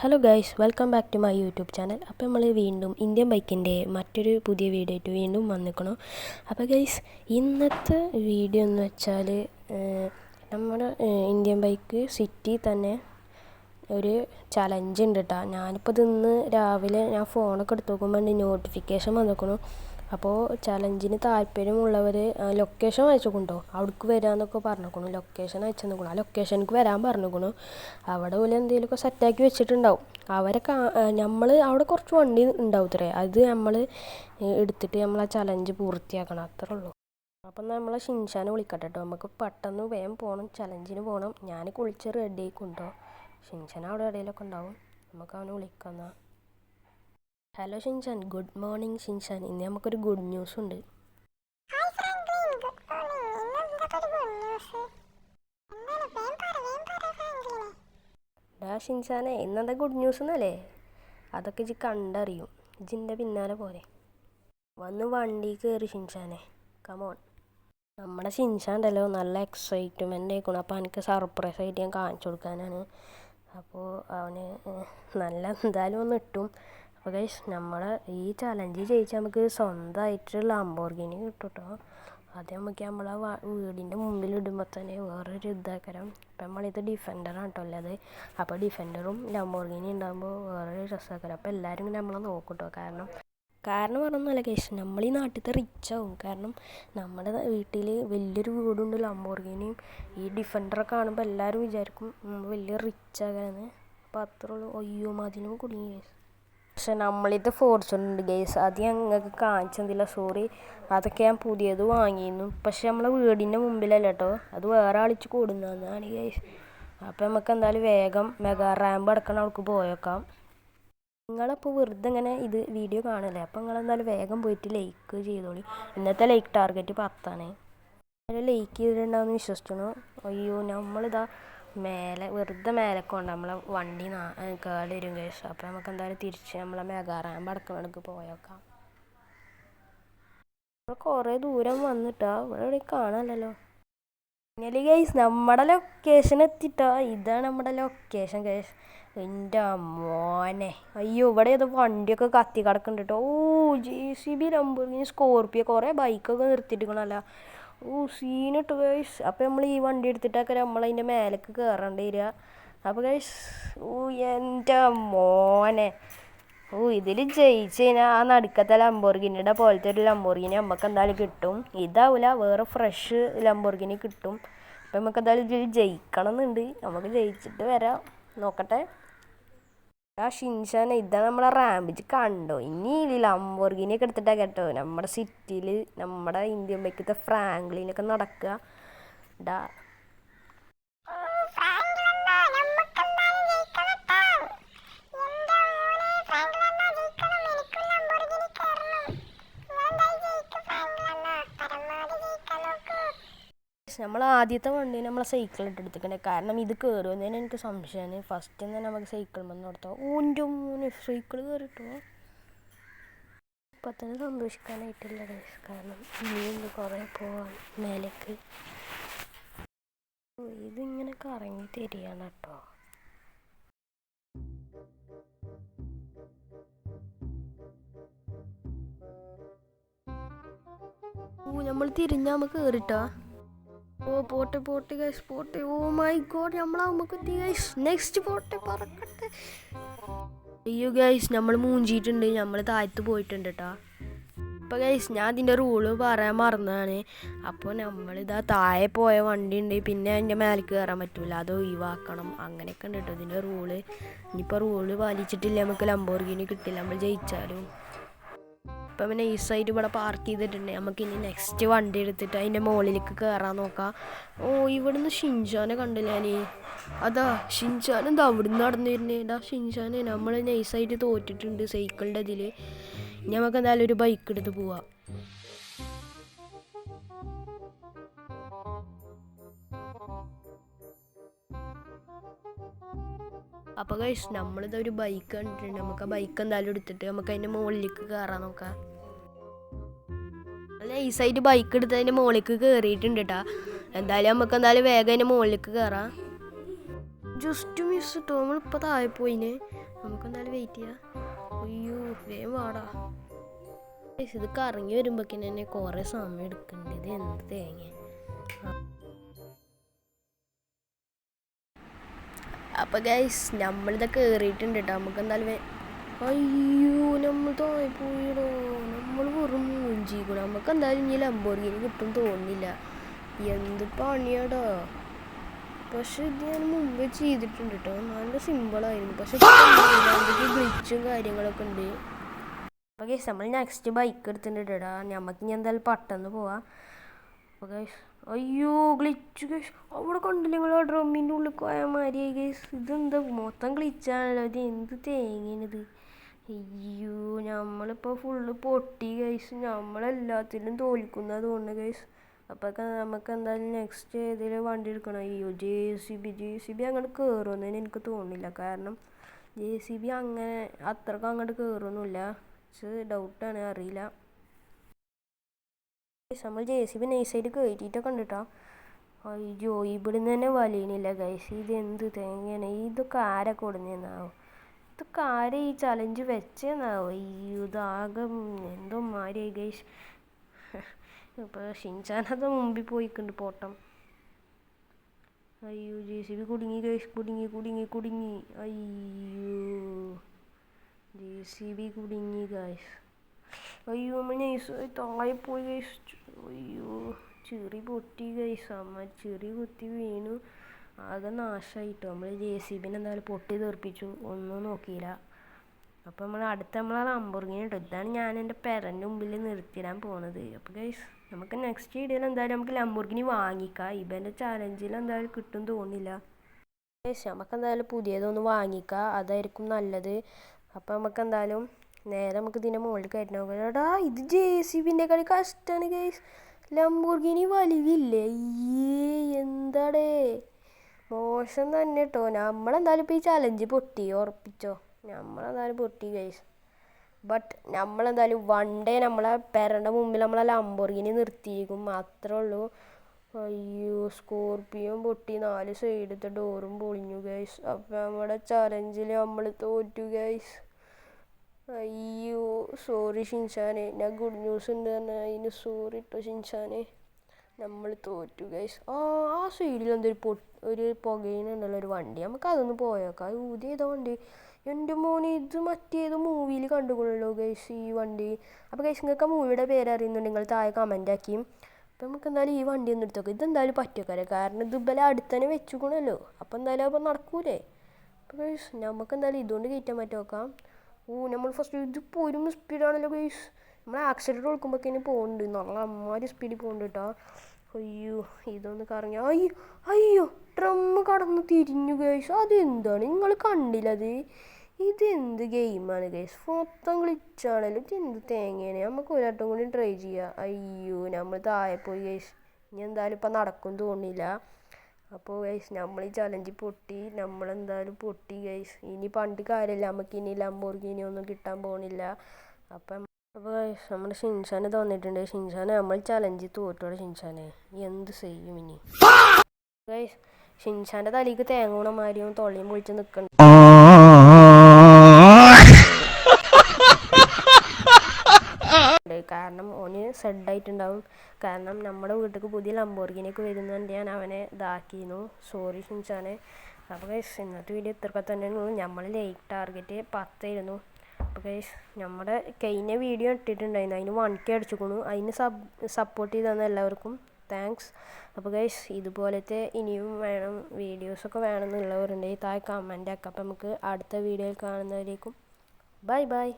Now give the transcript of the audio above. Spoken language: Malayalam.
Hello guys, welcome back to my YouTube channel. അപ്പോൾ നമ്മൾ വീണ്ടും ഇന്ത്യൻ ബൈക്കിൻ്റെ മറ്റൊരു പുതിയ വീഡിയോ ആയിട്ട് വീണ്ടും വന്നിക്കണം. അപ്പോൾ ഗൈസ്, ഇന്നത്തെ വീഡിയോ എന്ന് വെച്ചാൽ നമ്മുടെ ഇന്ത്യൻ ബൈക്ക് സിറ്റി തന്നെ ഒരു ചലഞ്ച് ഉണ്ട് കേട്ടോ. ഞാനിപ്പോൾ ഇന്ന് രാവിലെ ഞാൻ ഫോണൊക്കെ എടുത്ത് നോക്കുമ്പോൾ നോട്ടിഫിക്കേഷൻ വന്നിരിക്കണു. അപ്പോൾ ചലഞ്ചിന് താല്പര്യമുള്ളവർ ലൊക്കേഷൻ അയച്ചുകൊണ്ടോ അവിടേക്ക് വരാമെന്നൊക്കെ പറഞ്ഞിരിക്കണു. ലൊക്കേഷൻ അയച്ചു തന്നിരിക്കണു. ആ ലൊക്കേഷനിലേക്ക് വരാൻ പറഞ്ഞിരിക്കണു. അവിടെ പോലെ എന്തെങ്കിലുമൊക്കെ സെറ്റാക്കി വെച്ചിട്ടുണ്ടാവും. നമ്മൾ അവിടെ കുറച്ച് വണ്ടി ഉണ്ടാവും ഇത്രേ. അത് നമ്മൾ എടുത്തിട്ട് നമ്മൾ ആ ചലഞ്ച് പൂർത്തിയാക്കണം, അത്രേ ഉള്ളൂ. അപ്പം നമ്മളെ ഷിൻഷാനെ വിളിക്കട്ടെ കേട്ടോ. നമുക്ക് പെട്ടെന്ന് വേഗം പോകണം, ചലഞ്ചിന് പോകണം. ഞാൻ കുളിച്ച് റെഡി ആയിക്കൊണ്ടോ. ഷിൻഷാൻ അവിടെ ഇടയിലൊക്കെ ഉണ്ടാവും. നമുക്ക് അവനെ വിളിക്കാം. Hello Shinchan, good morning Shinchan. ഇന്ന് നമുക്കൊരു ഗുഡ് ന്യൂസ് ഉണ്ട്. ഷിൻഷാനെ, ഇന്നെന്താ ഗുഡ് ന്യൂസ് എന്നല്ലേ? അതൊക്കെ ഇജ്ജ് കണ്ടറിയും. ഇജ്ജിൻ്റെ പിന്നാലെ പോരെ. വന്ന് വണ്ടി കയറി ഷിൻഷാനെ, കമോൺ. നമ്മുടെ ഷിൻഷാൻ ഉണ്ടല്ലോ, നല്ല എക്സൈറ്റ്മെൻ്റ് ആയിക്കണം. അപ്പോൾ എനിക്ക് സർപ്രൈസ് ആയിട്ട് ഞാൻ കാണിച്ചു കൊടുക്കാനാണ്. അപ്പോൾ അവന് നല്ല എന്തായാലും ഒന്ന് ഇട്ടും. അപ്പോൾ ഗൈസ്, നമ്മളെ ഈ ചലഞ്ച് ജയിച്ചാൽ നമുക്ക് സ്വന്തമായിട്ട് ലംബോർഗിനി കിട്ടും കേട്ടോ. അത് നമുക്ക് നമ്മളെ വീടിൻ്റെ മുമ്പിൽ ഇടുമ്പോൾ തന്നെ വേറൊരു ഇതാക്കരം. ഇപ്പം നമ്മളിത് ഡിഫൻഡറാണ് കേട്ടോ ഉള്ളത്. അപ്പോൾ ഡിഫൻഡറും ലംബോർഗിനി ഉണ്ടാകുമ്പോൾ വേറൊരു രസമാക്കരം. അപ്പോൾ എല്ലാവരും നമ്മളെ നോക്കും കേട്ടോ. കാരണം പറഞ്ഞൊന്നുമല്ല ഗൈസ്, നമ്മൾ ഈ നാട്ടിലത്തെ റിച്ചാവും. കാരണം നമ്മുടെ വീട്ടിൽ വലിയൊരു വീടുണ്ട് ലംബോർഗിനിയും. ഈ ഡിഫൻഡറെ കാണുമ്പോൾ എല്ലാവരും വിചാരിക്കും വലിയ റിച്ചാകാന്ന്. അപ്പോൾ അത്രേ ഉള്ളൂ. അയ്യോ, അതിനും കുടുങ്ങി ഗൈസ്. പക്ഷെ നമ്മളിത് ഫോർച്യൂണുണ്ട് ഗൈസ്. അത് ഞങ്ങൾക്ക് കാണിച്ചെന്നില്ല, സോറി. അതൊക്കെ ഞാൻ പുതിയത് വാങ്ങിയിരുന്നു. പക്ഷെ നമ്മളെ വീടിൻ്റെ മുമ്പിലല്ല കേട്ടോ, അത് വേറെ ആളിച്ച് കൂടുന്നതാണ് ഗൈസ്. അപ്പോൾ നമുക്ക് എന്തായാലും വേഗം മെഗാ റാമ്പ് അടക്കണം അവൾക്ക് പോയേക്കാം. നിങ്ങളപ്പോൾ വെറുതെ ഇങ്ങനെ ഇത് വീഡിയോ കാണല്ലേ, അപ്പോൾ നിങ്ങളെന്തായാലും വേഗം പോയിട്ട് ലൈക്ക് ചെയ്തോളി. ഇന്നത്തെ ലൈക്ക് ടാർഗറ്റ് 10 ലൈക്ക് ചെയ്തിട്ടുണ്ടാവുമെന്ന് വിശ്വസിക്കുന്നു. അയ്യോ, നമ്മളിതാ വെറുതെ മേലക്കൊണ്ട് നമ്മളെ വണ്ടി കേട് വരും കേസ്. അപ്പോൾ നമുക്ക് എന്തായാലും തിരിച്ച് നമ്മളെ മെഗാ റാമ്പ് അടക്കണക്ക് പോയേക്കാം. നമ്മൾ കുറേ ദൂരം വന്നിട്ടാ, ഇവിടെ എവിടെ കാണാമല്ലോ. ഇങ്ങനെ ഗൈസ്, നമ്മുടെ ലൊക്കേഷൻ എത്തിട്ടോ. ഇതാണ് നമ്മുടെ ലൊക്കേഷൻ ഗൈസ്. എൻ്റെ മോനെ, അയ്യോ, ഇവിടെ ഏതോ വണ്ടിയൊക്കെ കത്തി കിടക്കുന്നുണ്ട് കേട്ടോ. JCB, ലംബോർഗിനി, സ്കോർപ്പിയോ, കുറേ ബൈക്കൊക്കെ നിർത്തിയിട്ടിരിക്കണമല്ല. സീനിട്ട് ഗൈസ്. അപ്പോൾ നമ്മൾ ഈ വണ്ടി എടുത്തിട്ടൊക്കെ നമ്മളതിൻ്റെ മേലേക്ക് കയറേണ്ടി വരിക. അപ്പോൾ ഗൈസ്, എൻ്റെ മോനെ, ഇതിൽ ജയിച്ച് കഴിഞ്ഞാൽ ആ നടുക്കത്തെ ലംബോർഗിനിയുടെ പോലത്തെ ഒരു ലംബോർഗിനി നമുക്ക് എന്തായാലും കിട്ടും. ഇതാവില്ല, വേറെ ഫ്രഷ് ലംബോർഗിനി കിട്ടും. അപ്പം നമുക്ക് എന്തായാലും ഇതിൽ ജയിക്കണം എന്നുണ്ട്. നമുക്ക് ജയിച്ചിട്ട് വരാം, നോക്കട്ടെ. ആ ഷിൻഷാൻ, ഇതാണ് നമ്മളെ റാമ്പ് കണ്ടോ. ഇനി ലംബോർഗിനിയൊക്കെ എടുത്തിട്ടാണ് കേട്ടോ നമ്മുടെ സിറ്റിയിൽ നമ്മുടെ ഇന്ത്യൻ ബൈക്കത്തെ ഫ്രാങ്ക്ലിനൊക്കെ നടക്കുക. നമ്മൾ ആദ്യത്തെ വണ്ടി നമ്മളെ സൈക്കിളിട്ട് എടുത്തിക്കണേ. കാരണം ഇത് കയറുമെന്നതിന് എനിക്ക് സംശയമാണ്. ഫസ്റ്റ് തന്നെ നമുക്ക് സൈക്കിൾ വന്ന് കൊടുത്തോ. ഓൻ്റെ മോനെ, സൈക്കിൾ കയറിട്ടോ. ഇപ്പം തന്നെ സന്തോഷിക്കാനായിട്ടില്ല ഗൈസ്, കാരണം ഇനിയും കുറേ പോവാൻ മേലേക്ക്. ഇതിങ്ങനെ കറങ്ങി തരികയാണ് കേട്ടോ. നമ്മൾ തിരിഞ്ഞാൽ നമുക്ക് കയറിട്ടാ. പോട്ടെ ഗൈസ്, പോട്ടെ. മൈ ഗോഡ്, നമ്മളാവുമ്പോൾ ഗൈസ് നെക്സ്റ്റ് പോട്ടെ, പറക്കട്ടെ. അയ്യോ ഗൈസ്, നമ്മൾ മൂഞ്ചിയിട്ടുണ്ട്. നമ്മൾ താഴത്ത് പോയിട്ടുണ്ട് കേട്ടോ. അപ്പോൾ ഗൈസ്, ഞാൻ അതിൻ്റെ റൂള് പറയാൻ മറന്നതാണ്. അപ്പോൾ നമ്മളിതാ താഴെ പോയ വണ്ടി ഉണ്ട്, പിന്നെ അതിൻ്റെ മേലേക്ക് കയറാൻ പറ്റില്ല, അത് ഒഴിവാക്കണം. അങ്ങനെയൊക്കെ ഉണ്ട് കേട്ടോ ഇതിൻ്റെ റൂള്. ഇനിയിപ്പോൾ റൂള് പാലിച്ചിട്ടില്ല നമുക്ക് ലംബോർഗിനി കിട്ടില്ല നമ്മൾ ജയിച്ചാലും. ഇപ്പം പിന്നെ ഈ സൈഡ് ഇവിടെ പാർക്ക് ചെയ്തിട്ടുണ്ട്. നമുക്കിനി നെക്സ്റ്റ് വണ്ടി എടുത്തിട്ട് അതിൻ്റെ മുകളിലേക്ക് കയറാൻ നോക്കാം. ഇവിടുന്ന് ഷിൻഷാനെ കണ്ടില്ല ഞാൻ. അതാ ഷിൻഷാൻ എന്താ അവിടുന്ന് നടന്നു വരുന്നേടാ. ഷിൻഷാനെ, നമ്മൾ നൈസായിട്ട് തോറ്റിട്ടുണ്ട് സൈക്കിളിൻ്റെ ഇതിൽ. ഇനി നമുക്ക് എന്തായാലും ഒരു ബൈക്ക് എടുത്ത് പോവാം. അപ്പോൾ ഗൈസ്, നമ്മളിത് ഒരു ബൈക്ക് കണ്ടിട്ടുണ്ട്. നമുക്ക് ആ ബൈക്ക് എന്തായാലും എടുത്തിട്ട് നമുക്ക് അതിൻ്റെ മുകളിലേക്ക് കയറാൻ നോക്കാം. അല്ല, ഈ സൈഡ് ബൈക്ക് എടുത്ത് അതിൻ്റെ മുകളിലേക്ക് കയറിയിട്ടുണ്ട് കേട്ടോ. എന്തായാലും നമുക്ക് എന്തായാലും വേഗം അതിൻ്റെ മുകളിലേക്ക് കയറാം. ജസ്റ്റ് മിസ് ഇട്ടോ, നമ്മളിപ്പോൾ താഴെ പോയിനെ. നമുക്കെന്തായാലും വെയിറ്റ് ചെയ്യാം. അയ്യോ വേഗം വാടാ. ഇത് കറങ്ങി വരുമ്പോഴേക്കിന് തന്നെ കുറേ സമയം എടുക്കുന്നുണ്ട്. ഇത് എന്ത് തേങ്ങ. അപ്പോൾ ഗൈസ് നമ്മളിതൊക്കെ കയറിയിട്ടുണ്ട് കേട്ടോ. നമുക്ക് എന്തായാലും അയ്യോ നമ്മൾ താഴെ പോയിടോ. നമ്മൾ വെറും മൂഞ്ചി കൂടെ. നമുക്ക് എന്തായാലും ഇനി ലംബോർഗിനി കിട്ടും തോന്നുന്നില്ല. എന്ത് പണിയാടോ. പക്ഷെ ഇത് ഞാൻ മുമ്പേ ചെയ്തിട്ടുണ്ട് കേട്ടോ. നല്ല സിമ്പിളായിരുന്നു. പക്ഷെ എന്തൊക്കെ ഗ്ലിച്ചും കാര്യങ്ങളൊക്കെ ഉണ്ട്. അപ്പോൾ ഗൈസ് നമ്മൾ നെക്സ്റ്റ് ബൈക്ക് എടുത്തിട്ടുണ്ട് കേട്ടോ. നമുക്ക് ഇനി എന്തായാലും പെട്ടെന്ന് പോവാം. അപ്പോൾ ഗൈസ് അയ്യോ ഗ്ലിച്ച് ഗൈസ്. അവിടെ കണ്ടില്ല നിങ്ങൾ ആ ഡ്രമ്മിൻ്റെ ഉള്ളിൽ പോയാൽ മാതിരിയായി ഗൈസ്. ഇതെന്താ മൊത്തം ഗ്ലിച്ചാണല്ലോ. ഇത് എന്ത് തേങ്ങയാണിത്. അയ്യോ നമ്മളിപ്പോൾ ഫുള്ള് പൊട്ടി ഗൈസ്. നമ്മളെല്ലാത്തിലും തോൽക്കുന്നത് കൊണ്ട് ഗൈസ്. അപ്പോൾ നമുക്ക് എന്തായാലും നെക്സ്റ്റ് ഏതെങ്കിലും വണ്ടി എടുക്കണം. അയ്യോ ജെ സി ബി അങ്ങോട്ട് കയറുമെന്ന് എനിക്ക് തോന്നുന്നില്ല. കാരണം ജെ സി ബി അങ്ങനെ അത്രക്കും അങ്ങോട്ട് കയറുമൊന്നുമില്ല. ഡൗട്ടാണ്, അറിയില്ല. നമ്മൾ ജെ സി ബി നൈസായിട്ട് കയറ്റിയിട്ടൊക്കെ ഉണ്ട് കേട്ടോ. അയ്യോ ഇവിടുന്ന് തന്നെ വലിയണില്ല ഗൈസ്. ഇത് എന്ത് തേങ്ങയാണ്. ഇതൊക്കെ ആരെ കൊടുന്നേന്നാവും. ഇതൊക്കെ ആരെ ഈ ചലഞ്ച് വെച്ചേന്നാവും. അയ്യോ ഇതാകെ എന്തോ മാരിയായി ഗൈസ്. ഇപ്പോൾ ഷിൻചാനത് മുമ്പിൽ പോയിക്കുണ്ട് പോട്ടം. അയ്യോ ജെ സി ബി കുടുങ്ങി ഗൈസ്. കുടുങ്ങി. അയ്യോ ജെ സി ബി കുടുങ്ങി ഗൈസ്. അയ്യോ നമ്മൾ നൈസായി താഴെ പോയി ഗൈസ്. അയ്യോ ചെറി പൊട്ടി ഗൈസ്. അമ്മ ചെറി കുത്തി വീണു. ആകെ നാശമായിട്ടോ. നമ്മൾ ജെ സി ബിനെ എന്തായാലും പൊട്ടി തെറിപ്പിച്ചു. ഒന്നും നോക്കിയില്ല. അപ്പോൾ നമ്മളെ ലംബോർഗിനി കേട്ടോ. ഇതാണ് ഞാൻ എൻ്റെ പെരൻ്റെ മുമ്പിൽ നിർത്തിയിടാൻ പോകുന്നത്. അപ്പോൾ ഗൈസ് നമുക്ക് നെക്സ്റ്റ് വീഡിയോയിൽ എന്തായാലും നമുക്ക് ലംബോർഗിനി വാങ്ങിക്കാം. ഇവൻ്റെ ചാലഞ്ചിൽ എന്തായാലും കിട്ടും തോന്നില്ല ഗൈസ്. നമുക്കെന്തായാലും പുതിയതൊന്ന് വാങ്ങിക്കാം. അതായിരിക്കും നല്ലത്. അപ്പോൾ നമുക്കെന്തായാലും നേരെ നമുക്ക് ഇതിൻ്റെ മുകളിൽ കയറ്റി നോക്കാം. എടാ ഇത് ജെ സി ബിൻ്റെ കളി കഷ്ടമാണ് ഗൈസ്. ലംബോർഗിനി വലിവില്ലേ. എന്താടേ മോശം തന്നെ കേട്ടോ. നമ്മളെന്തായാലും ഇപ്പോൾ ഈ ചലഞ്ച് പൊട്ടി ഉറപ്പിച്ചോ. നമ്മളെന്തായാലും പൊട്ടി ഗൈസ്. ബട്ട് നമ്മളെന്തായാലും വൺ ഡേ നമ്മളെ പെരൻ്റെ മുമ്പിൽ നമ്മളെ ലംബോർഗിനി നിർത്തിയിരിക്കും. അത്രേ ഉള്ളൂ. അയ്യോ സ്കോർപ്പിയോ പൊട്ടി. 4 സൈഡത്തെ ഡോറും പൊളിഞ്ഞു ഗൈസ്. അപ്പോൾ നമ്മുടെ ചലഞ്ചിൽ നമ്മൾ തോറ്റു ഗൈസ്. അയ്യോ സോറി ഷിൻചാനെ. ഞാൻ ഗുഡ് ന്യൂസ് ഉണ്ട് പറഞ്ഞാൽ അതിന് സോറി കേട്ടോ ഷിൻചാനെ. നമ്മൾ തോറ്റു ഗൈസ്. ആ സൈഡിൽ ഒരു പുകയിനുണ്ടല്ലോ ഒരു വണ്ടി. നമുക്ക് അതൊന്ന് പോയേക്കാം. ഊതി ഏതാ വണ്ടി. എൻ്റെ മോനെ ഇത് മറ്റേത് മൂവിയിൽ കണ്ടുകൊള്ളല്ലോ ഗൈസ് ഈ വണ്ടി. അപ്പോൾ ഗൈസ് നിങ്ങൾക്ക് ആ മൂവിയുടെ പേര് അറിയുന്നുണ്ട് നിങ്ങൾ താഴെ കമൻ്റ് ആക്കിയും. അപ്പോൾ നമുക്ക് എന്തായാലും ഈ വണ്ടി ഒന്ന് എടുത്ത് നോക്കാം. ഇതെന്തായാലും പറ്റുകാരെ. കാരണം ഇത് ഇബല അടുത്തന്നെ വെച്ചുകൊള്ളല്ലോ. അപ്പോൾ എന്തായാലും അപ്പോൾ നടക്കൂലേ. അപ്പോൾ ഗൈസ് നമുക്ക് എന്തായാലും ഇതുകൊണ്ട് കയറ്റാൻ പറ്റും നോക്കാം. നമ്മൾ ഫസ്റ്റ് ഇതിപ്പോൾ ഒരു സ്പീഡാണല്ലോ ഗൈസ്. നമ്മൾ ആക്സിഡൻറ്റ് കൊടുക്കുമ്പോഴേക്കും പോകുന്നുണ്ട്. നല്ല അമ്മാതിരി സ്പീഡിൽ പോകുന്നുണ്ട് കേട്ടോ. അയ്യോ ഇതൊന്ന് കറങ്ങി. അയ്യോ ഡ്രമ്മ് കടന്ന് തിരിഞ്ഞു ഗൈസ്. അതെന്താണ് നിങ്ങൾ കണ്ടില്ലത്. ഇതെന്ത് ഗെയിമാണ് ഗൈസ്. മൊത്തം ഗ്ലിച്ചാണല്ലോ. ഇതെന്ത് തേങ്ങയാണ്. നമുക്ക് ഒരു വട്ടം കൂടി ട്രൈ ചെയ്യാം. അയ്യോ നമ്മൾ താഴെ പോയി ഗൈസ്. ഇനി എന്തായാലും ഇപ്പം നടക്കും തോന്നില്ല. അപ്പോൾ ഗൈസ് നമ്മൾ ഈ ചലഞ്ച് പൊട്ടി. നമ്മളെന്തായാലും പൊട്ടി ഗൈസ്. ഇനി പണ്ട് കാര്യമില്ല. നമുക്ക് ഇനി ലംബോർഗിനി ഒന്നും കിട്ടാൻ പോകുന്നില്ല. അപ്പോൾ ഗൈസ് നമ്മുടെ ഷിൻചാനെ തന്നിട്ടുണ്ട്. ഷിൻചാനെ നമ്മൾ ചലഞ്ച് തോറ്റോടെ ഷിൻചാനെ എന്ത് ചെയ്യും ഇനി ഗൈസ്. ഷിൻചാൻ്റെ തലേക്ക് തേങ്ങ മാരിയും തൊള്ളിയും പൊളിച്ച് നിൽക്കണ്ട. കാരണം ഓന് സെഡായിട്ടുണ്ടാവും. കാരണം നമ്മുടെ വീട്ടിലേക്ക് പുതിയ ലംബോർഗിനിയൊക്കെ വരുന്നുണ്ട്. ഞാൻ അവനെ ഇതാക്കിയിരുന്നു. സോറി ഷിൻചാനെ. അപ്പോൾ ഗൈസ് ഇന്നത്തെ വീഡിയോ ഇത്രയൊക്കെ തന്നെയായിരുന്നു. നമ്മൾ ലൈക്ക് ടാർഗറ്റ് 10 ആയിരുന്നു. അപ്പോൾ ഗൈസ് നമ്മുടെ കഴിഞ്ഞ വീഡിയോ ഇട്ടിട്ടുണ്ടായിരുന്നു. അതിന് 1K അടിച്ചിരിക്കുന്നു. അതിന് സപ്പോർട്ട് ചെയ്ത് തന്ന എല്ലാവർക്കും താങ്ക്സ്. അപ്പോൾ ഗൈസ് ഇതുപോലത്തെ ഇനിയും വേണം വീഡിയോസൊക്കെ വേണമെന്നുള്ളവരുണ്ടെങ്കിൽ താഴെ കമൻ്റ് ആക്കാം. അപ്പോൾ നമുക്ക് അടുത്ത വീഡിയോയിൽ കാണുന്നവരേക്കും ബൈ.